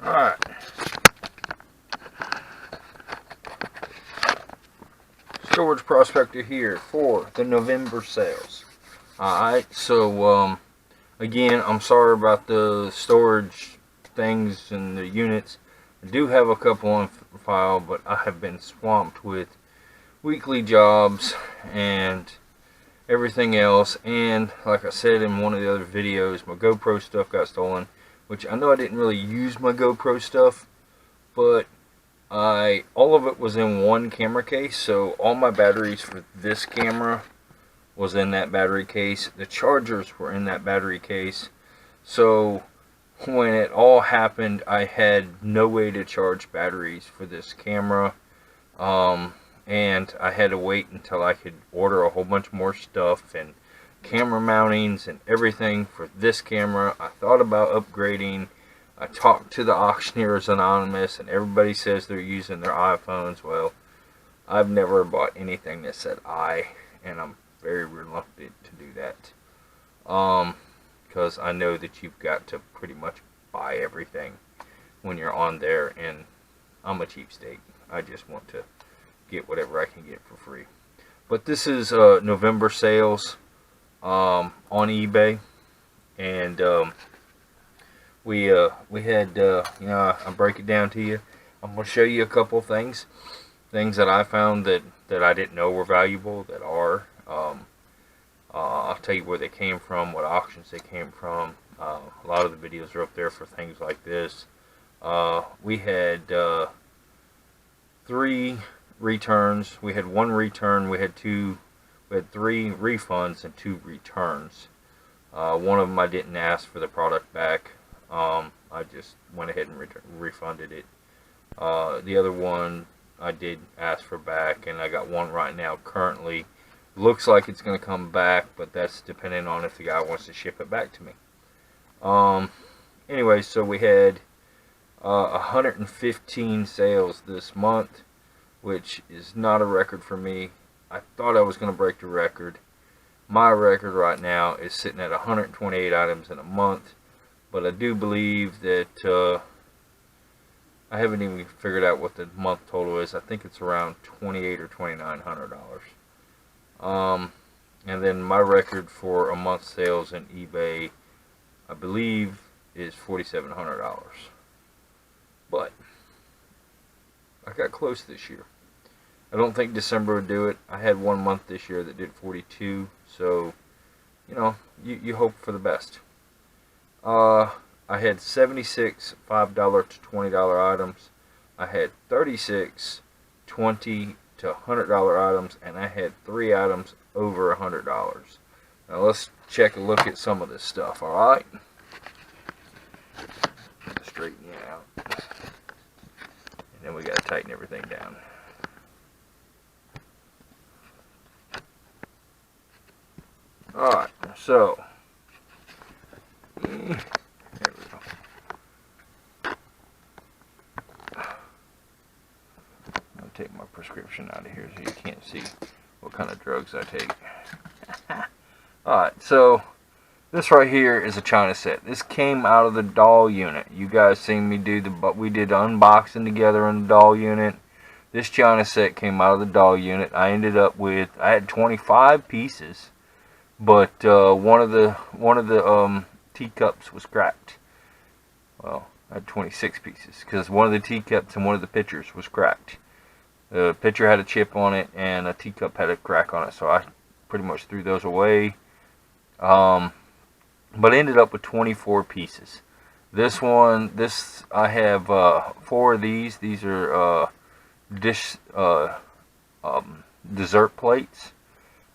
Alright. Storage prospector here for the November sales. Alright, so again, I'm sorry about the storage things and the units. I do have a couple on file, but I have been swamped with weekly jobs and everything else. And like I said in one of the other videos, my GoPro stuff got stolen, which I know I didn't really use my GoPro stuff, but all of it was in one camera case. So all my batteries for this camera was in that battery case. The chargers were in that battery case. So when it all happened, I had no way to charge batteries for this camera. And I had to wait until I could order a whole bunch more stuff and camera mountings and everything for this camera. I thought about upgrading. I talked to the Auctioneers Anonymous, and everybody says they're using their iPhones. Well, I've never bought anything that said and I'm very reluctant to do that. Because I know that you've got to pretty much buy everything when you're on there, and I'm a cheapskate. I just want to get whatever I can get for free. But this is November sales on eBay, and we had I'll break it down to you. I'm going to show you a couple of things that I found that I didn't know were valuable, that are. I'll tell you where they came from, what auctions they came from. A lot of the videos are up there for things like this. We had 3 returns. We had 1 return. We had 3 refunds and 2 returns. One of them I didn't ask for the product back. I just went ahead and refunded it. The other one I did ask for back, and I got one right now currently. Looks like it's going to come back, but that's depending on if the guy wants to ship it back to me. Anyway, so we had 115 sales this month, which is not a record for me. I thought I was going to break the record. My record right now is sitting at 128 items in a month, but I do believe that I haven't even figured out what the month total is. I think it's around $2,800 or $2,900. And then my record for a month's sales in eBay, I believe, is $4,700. But I got close this year. I don't think December would do it. I had 1 month this year that did 42, so you hope for the best. I had 76 $5 to $20 items. I had 36 $20 to $100 items, and I had 3 items over $100. Now let's check a look at some of this stuff. All right, straighten you out, and then we got to tighten everything down. All right, so there we go. I'll take my prescription out of here so you can't see what kind of drugs I take. Alright, so this right here is a China set. This came out of the doll unit. You guys seen me do we did unboxing together in the doll unit. This China set came out of the doll unit. I ended up with, I had 25 pieces, but one of the teacups was cracked. Well, I had 26 pieces because one of the teacups and one of the pitchers was cracked. The pitcher had a chip on it and a teacup had a crack on it, so I pretty much threw those away. But I ended up with 24 pieces. This I have 4 of these. These are dessert plates.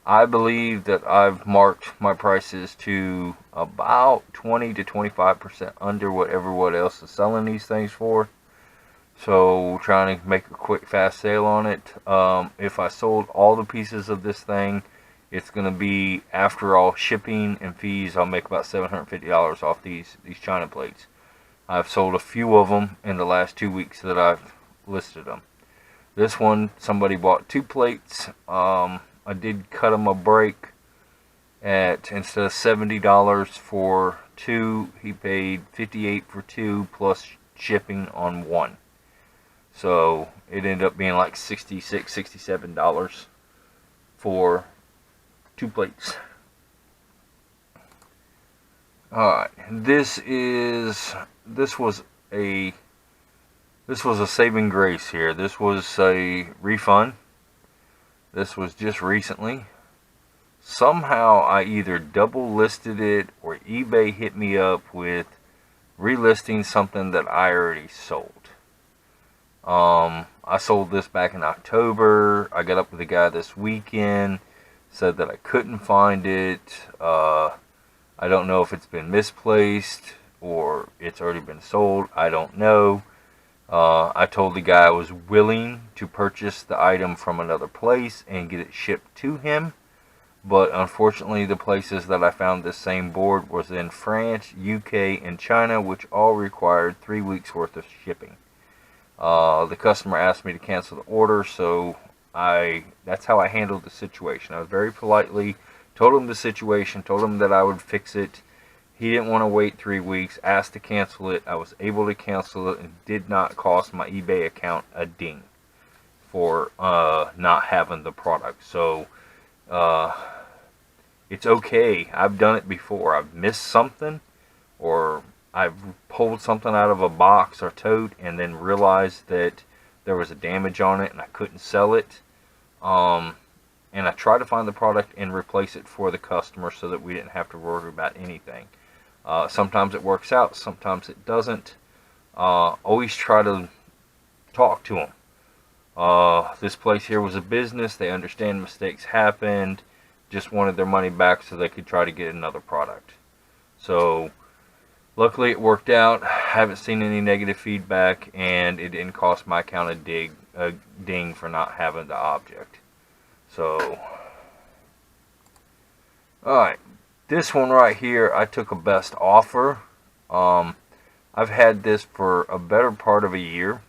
I believe that I've marked my prices to about 20 to 25% under what everyone else is selling these things for. So trying to make a quick fast sale on it. If I sold all the pieces of this thing, it's going to be, after all shipping and fees, I'll make about $750 off these China plates. I've sold a few of them in the last 2 weeks that I've listed them. This one, somebody bought 2 plates. I did cut him a break at, instead of $70 for 2, he paid $58 for 2 plus shipping on one. So it ended up being like $66, $67 for 2 plates. Alright, this was a saving grace here. This was a refund. This was just recently. Somehow I either double listed it or eBay hit me up with relisting something that I already sold. I sold this back in October. I got up with a guy this weekend, said that I couldn't find it. I don't know if it's been misplaced or it's already been sold. I don't know. I told the guy I was willing to purchase the item from another place and get it shipped to him. But unfortunately, the places that I found this same board was in France, UK, and China, which all required 3 weeks worth of shipping. The customer asked me to cancel the order, so that's how I handled the situation. I was very politely told him the situation, told him that I would fix it. He didn't want to wait 3 weeks, asked to cancel it. I was able to cancel it and did not cost my eBay account a ding for not having the product. So it's okay. I've done it before. I've missed something, or I've pulled something out of a box or tote and then realized that there was a damage on it and I couldn't sell it. And I try to find the product and replace it for the customer so that we didn't have to worry about anything. Sometimes it works out, sometimes it doesn't. Always try to talk to them. This place here was a business. They understand mistakes happened. Just wanted their money back so they could try to get another product. So luckily it worked out. Haven't seen any negative feedback, and it didn't cost my account a ding for not having the object. So, alright, this one right here, I took a best offer. I've had this for a better part of a year.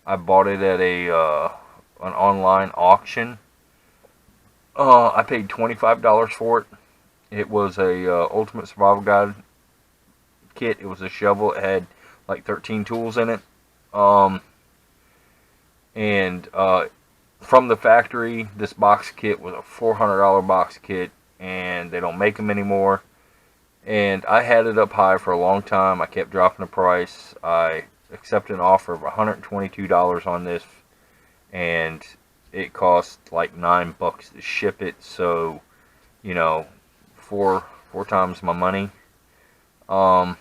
I bought it at an online auction. I paid $25 for it. It was a Ultimate Survival Guide kit. It was a shovel. It had like 13 tools in it. From the factory, this box kit was a $400 box kit, and they don't make them anymore. And I had it up high for a long time. I kept dropping the price. I accepted an offer of $122 on this, and it cost like $9 to ship it. So, you know, four times my money. But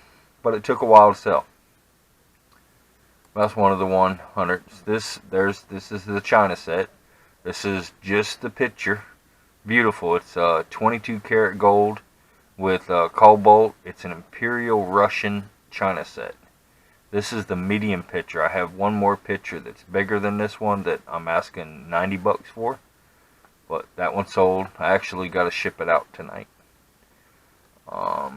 it took a while to sell. That's one of the 100s. This is the China set. This is just the picture. Beautiful. It's 22 karat gold with cobalt. It's an Imperial Russian China set. This is the medium picture. I have one more picture that's bigger than this one that I'm asking $90 for. But that one sold. I actually got to ship it out tonight. I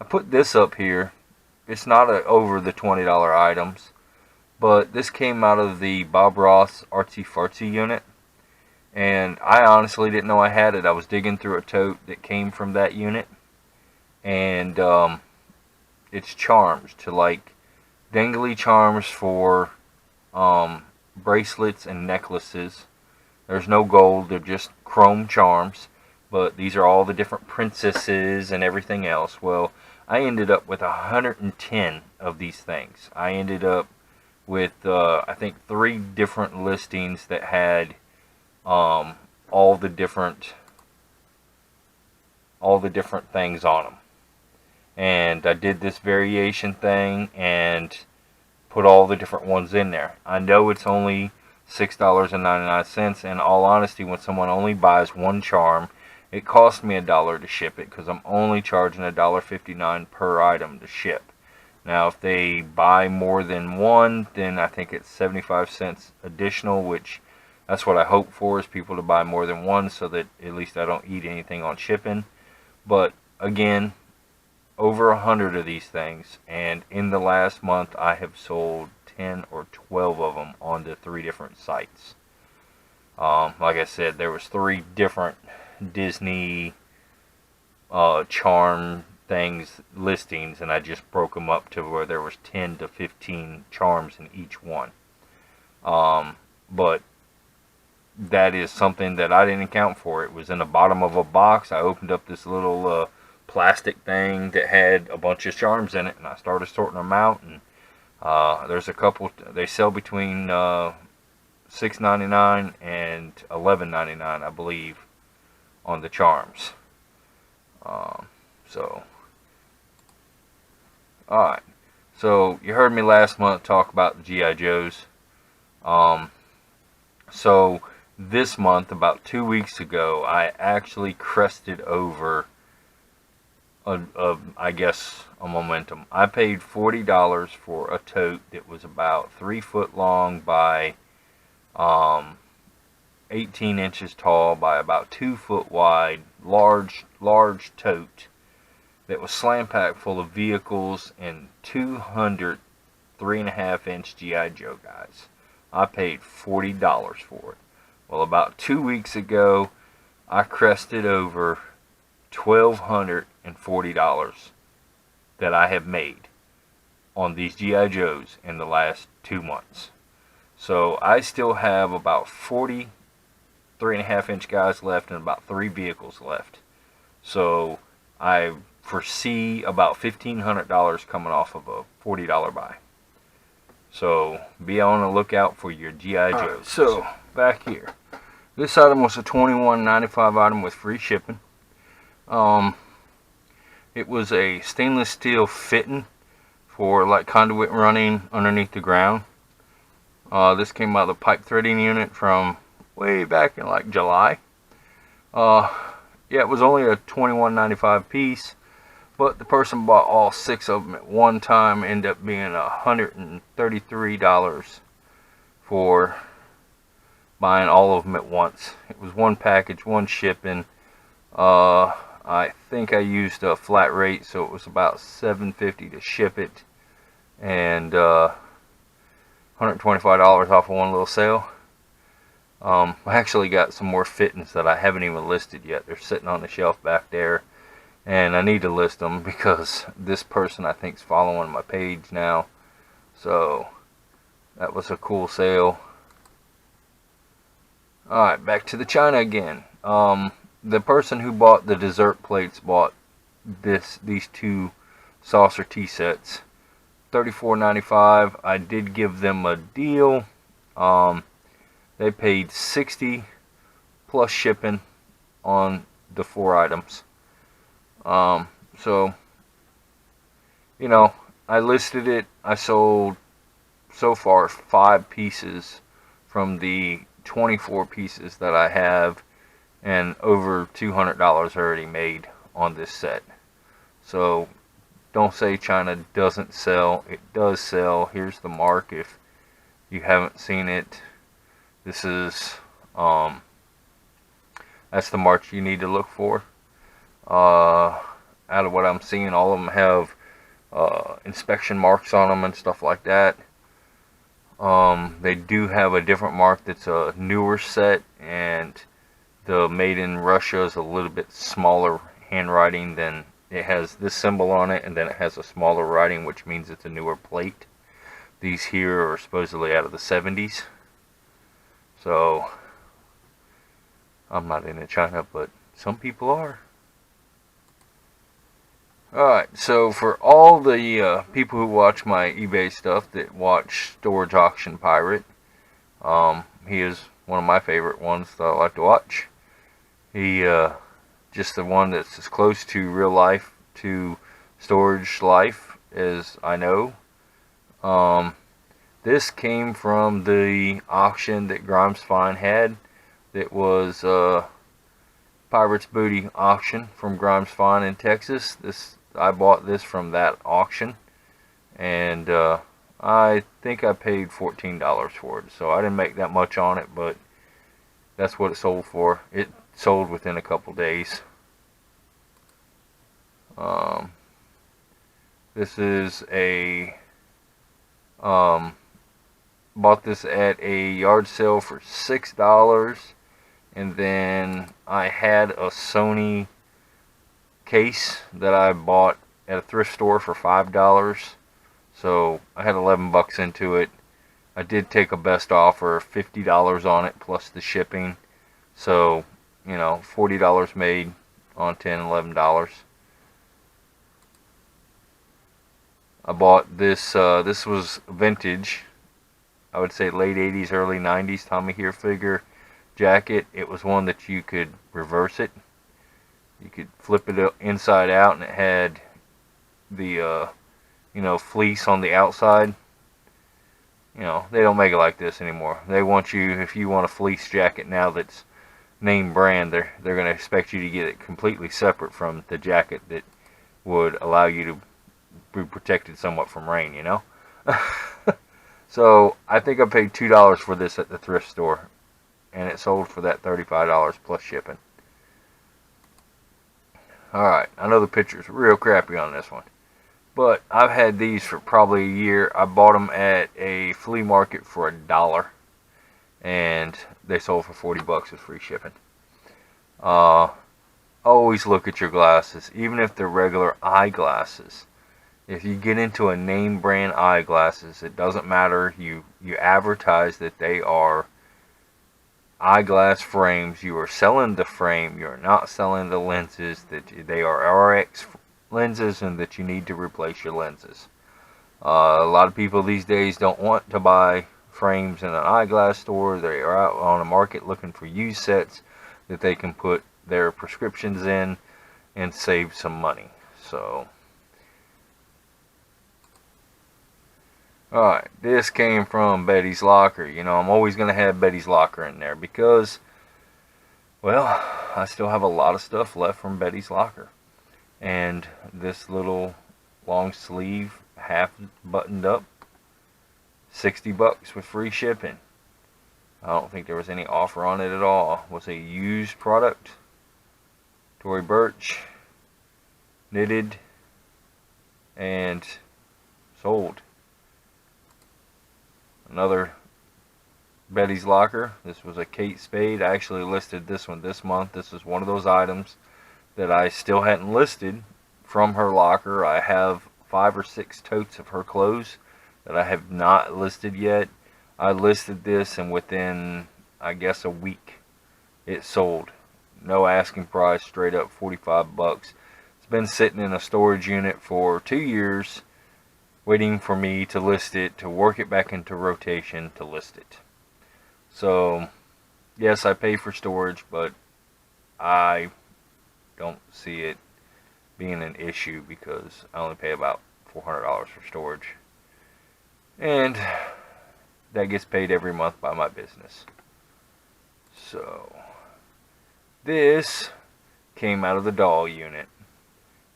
put this up here. It's not over the $20 items, but this came out of the Bob Ross Artsy Fartsy unit, and I honestly didn't know I had it. I was digging through a tote that came from that unit, and it's charms to like dangly charms for bracelets and necklaces. There's no gold, they're just chrome charms, but these are all the different princesses and everything else. Well, I ended up with 110 of these things. I ended up with I think 3 different listings that had all the different things on them. And I did this variation thing and put all the different ones in there. I know it's only $6.99. In all honesty, when someone only buys one charm, it cost me $1 to ship it because I'm only charging $1.59 per item to ship. Now, if they buy more than one, then I think it's 75 cents additional, which that's what I hope for, is people to buy more than one so that at least I don't eat anything on shipping. But again, over 100 of these things, and in the last month I have sold 10 or 12 of them on the 3 different sites. Like I said, there was 3 different Disney charm things, listings, and I just broke them up to where there was 10 to 15 charms in each one. But that is something that I didn't account for. It was in the bottom of a box. I opened up this little plastic thing that had a bunch of charms in it, and I started sorting them out. And there's a couple. They sell between $6.99 and $11.99, I believe, on the charms. So, alright. So, you heard me last month talk about the G.I. Joes. So, this month, about 2 weeks ago, I actually crested over I guess a momentum. I paid $40 for a tote that was about 3 foot long by 18 inches tall by about 2 foot wide, large tote that was slam packed full of vehicles and 200 3.5-inch G.I. Joe guys. I paid $40 for it. Well, about 2 weeks ago, I crested over $1,240 that I have made on these G.I. Joes in the last 2 months. So I still have about 40 3.5-inch guys left and about 3 vehicles left. So I foresee about $1,500 coming off of a $40 buy. So be on the lookout for your G.I. Joes. Right, so back here, this item was a $21.95 item with free shipping. It was a stainless steel fitting for like conduit running underneath the ground. This came out of the pipe threading unit from way back in like July. Yeah, it was only a $21.95 piece, but the person bought all 6 of them at one time. Ended up being $133 for buying all of them at once. It was one package, one shipping. I think I used a flat rate, so it was about $7.50 to ship it, and $125 off of one little sale. I actually got some more fittings that I haven't even listed yet. They're sitting on the shelf back there, and I need to list them because this person I think is following my page now. So that was a cool sale. Alright, back to the China again. The person who bought the dessert plates bought these 2 saucer tea sets, $34.95. I did give them a deal. They paid $60 plus shipping on the 4 items. So, you know, I listed it. I sold so far 5 pieces from the 24 pieces that I have, and over $200 already made on this set. So don't say China doesn't sell. It does sell. Here's the mark if you haven't seen it. This is that's the mark you need to look for. Out of what I'm seeing, all of them have inspection marks on them and stuff like that. They do have a different mark that's a newer set, and the made in Russia is a little bit smaller handwriting. Than it has this symbol on it, and then it has a smaller writing, which means it's a newer plate. These here are supposedly out of the 70s. So I'm not into China, but some people are. Alright, so for all the people who watch my eBay stuff that watch Storage Auction Pirate, he is one of my favorite ones that I like to watch. He just the one that's as close to real life, to storage life as I know. This came from the auction that Grimes Fine had. That was Pirate's Booty auction from Grimes Fine in Texas. I bought this from that auction, and I think I paid $14 for it. So I didn't make that much on it, but that's what it sold for. It sold within a couple days. This is a bought this at a yard sale for $6, and then I had a Sony case that I bought at a thrift store for $5. So I had 11 bucks into it. I did take a best offer, $50 on it plus the shipping. So, you know, $40 made on $10, $11. I bought this, this was vintage. I would say late 80s, early 90s Tommy Hilfiger jacket. It was one that you could reverse it. You could flip it inside out, and it had the, you know, fleece on the outside. You know, they don't make it like this anymore. They want you, if you want a fleece jacket now that's name brand, they're going to expect you to get it completely separate from the jacket that would allow you to be protected somewhat from rain, you know. So I think I paid $2 for this at the thrift store, and it sold for that $35 plus shipping. Alright, I know the picture's real crappy on this one, but I've had these for probably a year. I bought them at a flea market for $1, and they sold for 40 bucks with free shipping. Always look at your glasses, even if they're regular eyeglasses. If you get into a name brand eyeglasses, it doesn't matter. You advertise that they are eyeglass frames. You are selling the frame. You are not selling the lenses. That they are RX lenses, and that you need to replace your lenses. A lot of people these days don't want to buy frames in an eyeglass store. They are out on the market looking for used sets that they can put their prescriptions in and save some money. So, alright, this came from Betty's Locker. You know, I'm always going to have Betty's Locker in there because, well, I still have a lot of stuff left from Betty's Locker. And this little long sleeve, half buttoned up, 60 bucks with free shipping. I don't think there was any offer on it at all. It was a used product. Tory Burch, knitted, and sold. Another Betty's Locker. This was a Kate Spade. I actually listed this one this month. This is one of those items that I still hadn't listed from her locker. I have 5 or 6 totes of her clothes that I have not listed yet. I listed this, and within, I guess, a week, it sold. No asking price, straight up 45 bucks. It's been sitting in a storage unit for 2 years, waiting for me to list it, to work it back into rotation, to list it. So, yes, I pay for storage, but I don't see it being an issue because I only pay about $400 for storage. And that gets paid every month by my business. So, this came out of the doll unit,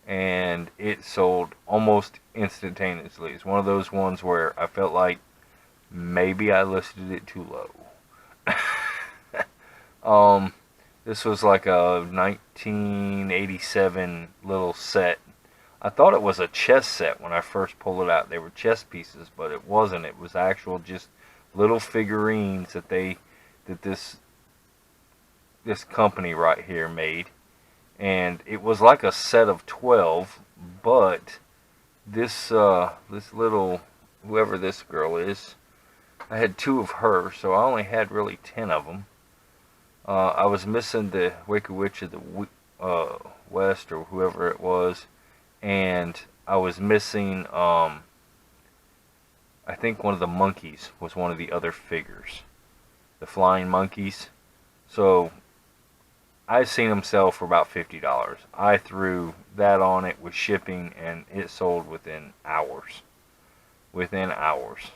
and it sold almost instantaneously. It's one of those ones where I felt like maybe I listed it too low. This was like a 1987 little set. I thought it was a chess set when I first pulled it out. They were chess pieces, but it wasn't. It was actual just little figurines that this company right here made. And it was like a set of 12, but this little, whoever this girl is, I had 2 of her, so I only had really 10 of them. I was missing the Wicked Witch of the West, or whoever it was, and I was missing, I think one of the monkeys was one of the other figures. The flying monkeys. So, I've seen them sell for about $50. I threw that on it with shipping, and it sold within hours. Within hours.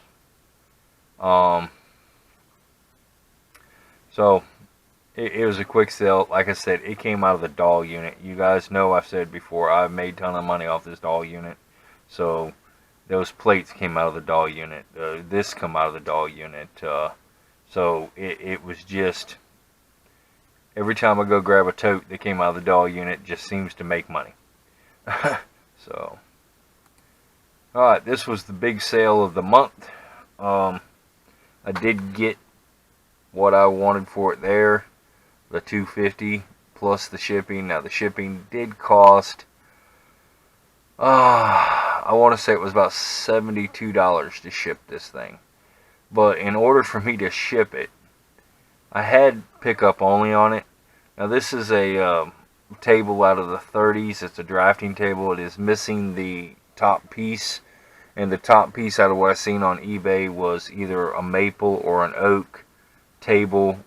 So, it was a quick sale. Like I said, it came out of the doll unit. You guys know I've said before, I've made a ton of money off this doll unit. So, those plates came out of the doll unit. This come out of the doll unit. So, it was just, every time I go grab a tote that came out of the doll unit, just seems to make money. So, alright, this was the big sale of the month. I did get what I wanted for it there. The $250. plus the shipping. Now the shipping did cost, I want to say it was about $72 to ship this thing. But in order for me to ship it, I had pickup only on it. Now this is a table out of the 30s. It's a drafting table. It is missing the top piece. And the top piece out of what I seen on eBay was either a maple or an oak table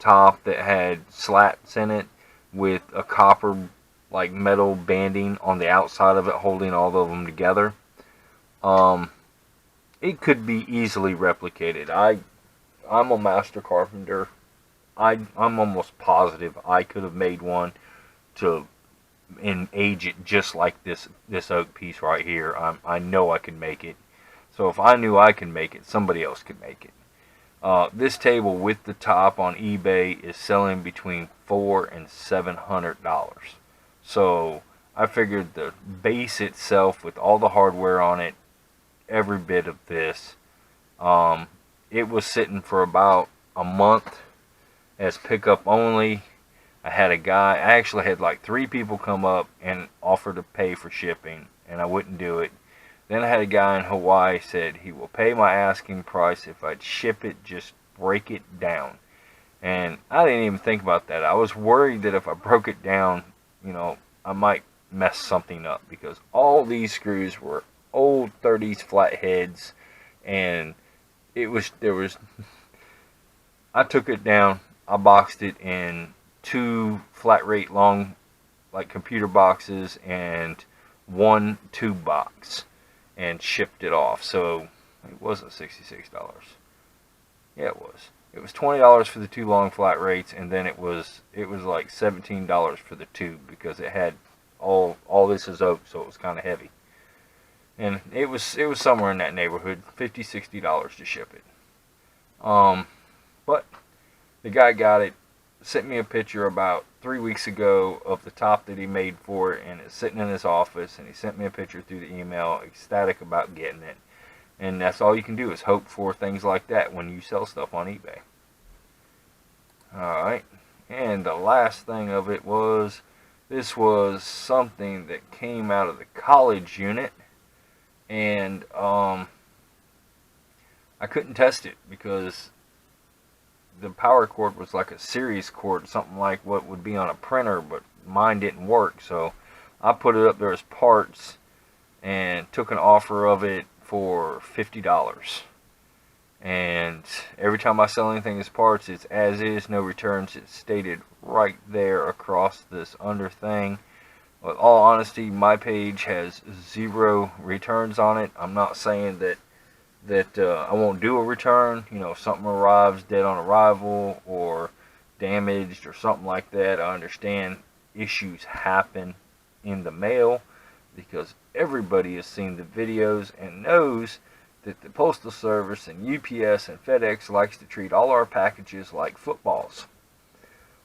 top that had slats in it with a copper like metal banding on the outside of it holding all of them together. It could be easily replicated. I'm a master carpenter. I'm almost positive I could have made one and age it just like this oak piece right here. I know I can make it. So if I knew I could make it, somebody else could make it. This table with the top on eBay is selling between $400 and $700. So I figured the base itself with all the hardware on it, every bit of this, it was sitting for about a month as pickup only. I actually had like 3 people come up and offer to pay for shipping, and I wouldn't do it. Then I had a guy in Hawaii said he will pay my asking price if I'd ship it, just break it down. And I didn't even think about that. I was worried that if I broke it down, I might mess something up, because all these screws were old 30s flatheads, and I took it down, I boxed it in 2 flat rate long like computer boxes and 1 tube box and shipped it off. So it wasn't $66. Yeah, it was. It was $20 for the 2 long flat rates, and then it was like $17 for the tube, because it had all this is oak, so it was kind of heavy. And it was somewhere in that neighborhood, $50, $60 to ship it. But the guy got it, sent me a picture about 3 weeks ago of the top that he made for it, and it's sitting in his office, and he sent me a picture through the email, ecstatic about getting it. And that's all you can do, is hope for things like that when you sell stuff on eBay. Alright, and the last thing of it was, this was something that came out of the college unit, and I couldn't test it because the power cord was like a series cord, something like what would be on a printer, but mine didn't work. So I put it up there as parts and took an offer of it for $50. And every time I sell anything as parts, it's as is, no returns. It's stated right there across this under thing. With all honesty, my page has 0 returns on it. I'm not saying that I won't do a return. If something arrives dead on arrival or damaged or something like that, I understand issues happen in the mail, because everybody has seen the videos and knows that the Postal Service and UPS and FedEx likes to treat all our packages like footballs.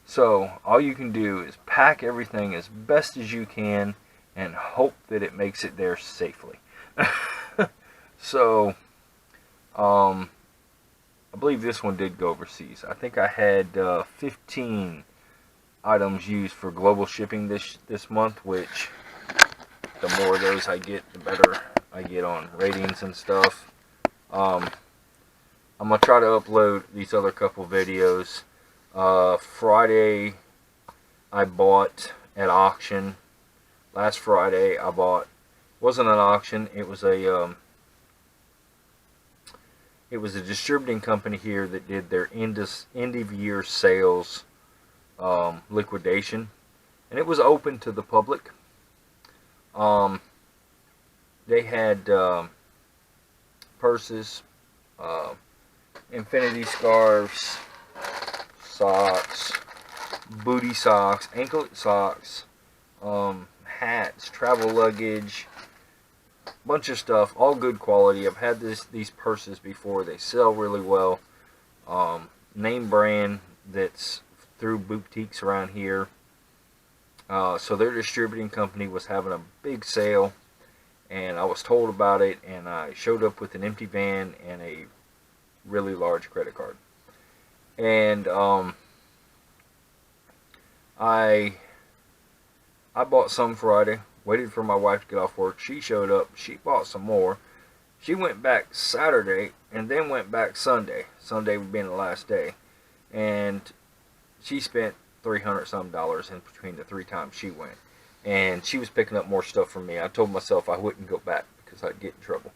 So all you can do is pack everything as best as you can and hope that it makes it there safely. So I believe this one did go overseas. I think I had 15 items used for global shipping this month, which the more of those I get, the better I get on ratings and stuff. I'm going to try to upload these other couple videos. Friday I bought at auction. Last Friday I bought, wasn't an auction, it was a distributing company here that did their end of year sales liquidation, and it was open to the public. They had purses, infinity scarves, socks, booty socks, anklet socks, hats, travel luggage, bunch of stuff, all good quality. I've had these purses before. They sell really well. Name brand that's through boutiques around here. So their distributing company was having a big sale, and I was told about it, and I showed up with an empty van and a really large credit card. And I bought some Friday, waited for my wife to get off work. She showed up, she bought some more. She went back Saturday and then went back Sunday. Sunday being the last day. And she spent $300 some in between the 3 times she went. And she was picking up more stuff from me. I told myself I wouldn't go back because I'd get in trouble.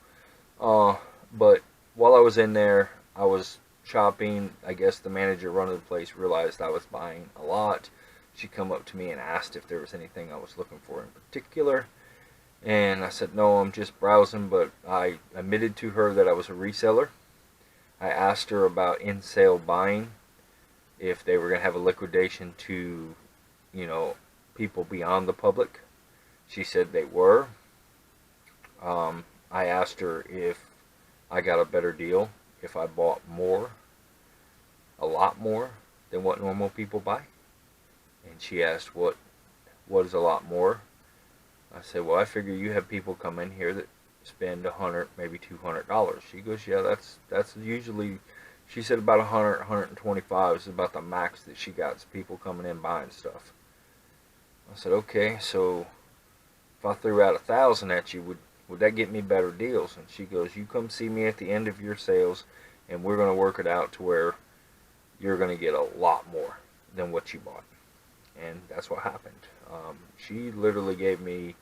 But while I was in there, I was shopping. I guess the manager running the place realized I was buying a lot. She come up to me and asked if there was anything I was looking for in particular. And I said, no, I'm just browsing, but I admitted to her that I was a reseller. I asked her about in-sale buying, if they were going to have a liquidation to, people beyond the public. She said they were. I asked her if I got a better deal if I bought more, a lot more than what normal people buy. And she asked, what is a lot more? I said, well, I figure you have people come in here that spend $100, maybe $200. She goes, yeah, that's usually, she said about 100, 125 is about the max that she got people coming in buying stuff. I said, okay, so if I threw out 1,000 at you, would that get me better deals? And she goes, you come see me at the end of your sales, and we're going to work it out to where you're going to get a lot more than what you bought. And that's what happened. She literally gave me,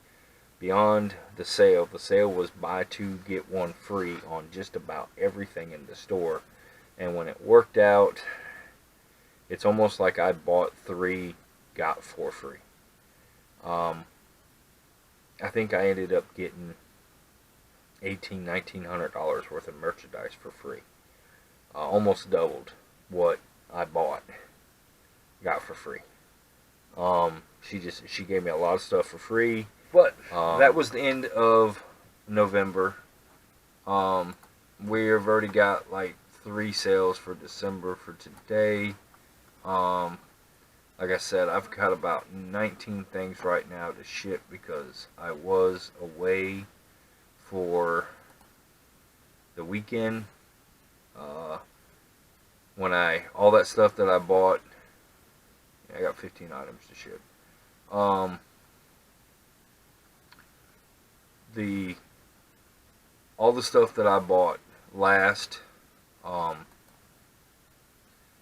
beyond the sale was buy 2 get 1 free on just about everything in the store. And when it worked out, it's almost like I bought 3, got 4 free. I think I ended up getting $1,900 worth of merchandise for free. Almost doubled what I bought, got for free. She gave me a lot of stuff for free. But that was the end of November. We've already got like 3 sales for December for today. Like I said, I've got about 19 things right now to ship because I was away for the weekend. When all that stuff that I bought, I got 15 items to ship. All the stuff that I bought last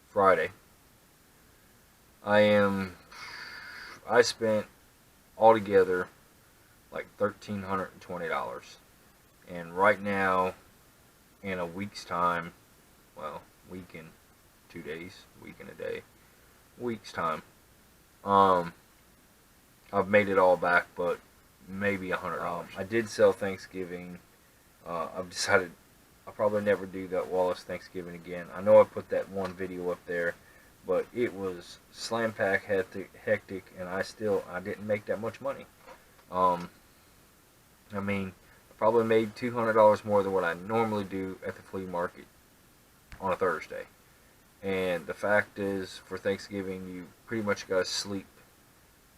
Friday, I spent altogether like $1,320. And right now, in a week's time, well, week and 2 days, week and a day, week's time, I've made it all back, but maybe $100. I did sell Thanksgiving. I've decided I'll probably never do that Wallace Thanksgiving again. I know I put that one video up there, but it was slam pack hectic, and I didn't make that much money. I mean, I probably made $200 more than what I normally do at the flea market on a Thursday. And the fact is, for Thanksgiving, you pretty much got to sleep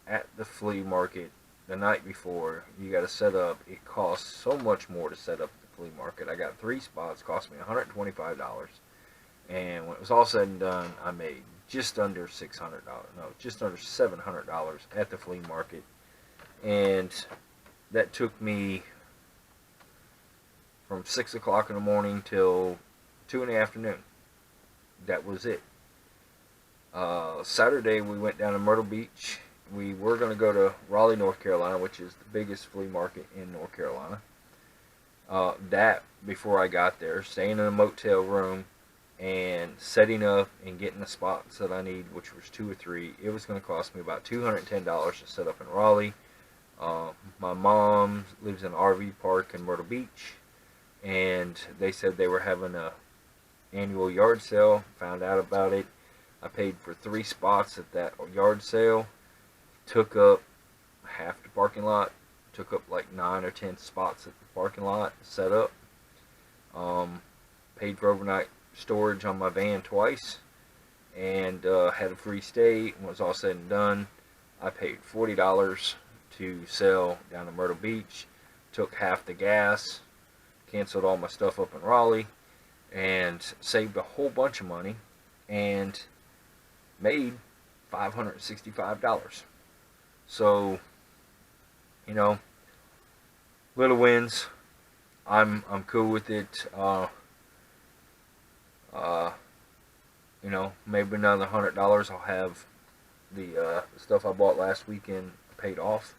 at the flea market the night before. You got to set up. It costs so much more to set up at the flea market. I got 3 spots, cost me $125. And when it was all said and done, I made just under $600. No, just under $700 at the flea market. And that took me from 6 o'clock in the morning till 2 in the afternoon. That was it. Saturday we went down to Myrtle Beach. We were going to go to Raleigh, North Carolina, which is the biggest flea market in North Carolina. That, before I got there, staying in a motel room and setting up and getting the spots that I need, which was 2 or 3, it was going to cost me about $210 to set up in Raleigh. My mom lives in an RV park in Myrtle Beach, and they said they were having a annual yard sale. Found out about it. I paid for 3 spots at that yard sale. Took up half the parking lot. Took up like 9 or 10 spots at the parking lot. Set up. Paid for overnight storage on my van twice, and had a free stay. When it was all said and done, I paid $40 to sell down to Myrtle Beach. Took half the gas. Canceled all my stuff up in Raleigh, and saved a whole bunch of money, and made $565. So, you know, little wins. I'm cool with it. You know, maybe another $100. I'll have the stuff I bought last weekend paid off,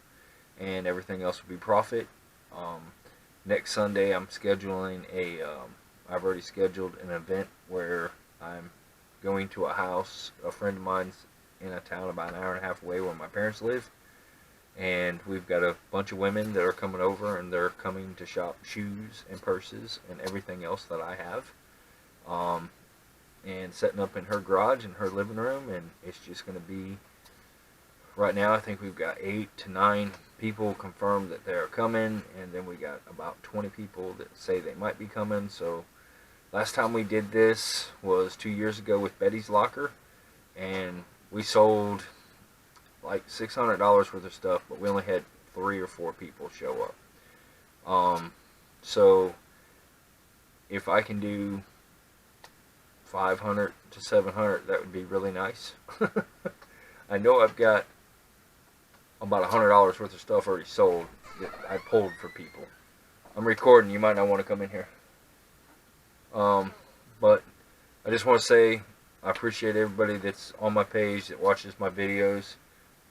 and everything else will be profit. Next Sunday, I'm scheduling I've already scheduled an event where I'm going to a house. A friend of mine's in a town about an hour and a half away where my parents live, and we've got a bunch of women that are coming over, and they're coming to shop shoes and purses and everything else that I have. And setting up in her garage in her living room, and it's just going to be, right now I think we've got 8 to 9 people confirmed that they're coming, and then we got about 20 people that say they might be coming. So last time we did this was 2 years ago with Betty's Locker, and we sold like $600 worth of stuff, but we only had 3 or 4 people show up. So if I can do 500 to 700, that would be really nice. I know I've got about $100 worth of stuff already sold that I pulled for people. I'm recording, you might not want to come in here. But I just want to say I appreciate everybody that's on my page that watches my videos,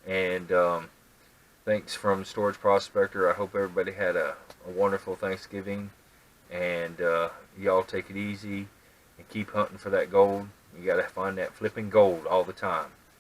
and thanks from Storage Prospector. I hope everybody had a wonderful Thanksgiving, and y'all take it easy and keep hunting for that gold. You gotta find that flipping gold all the time.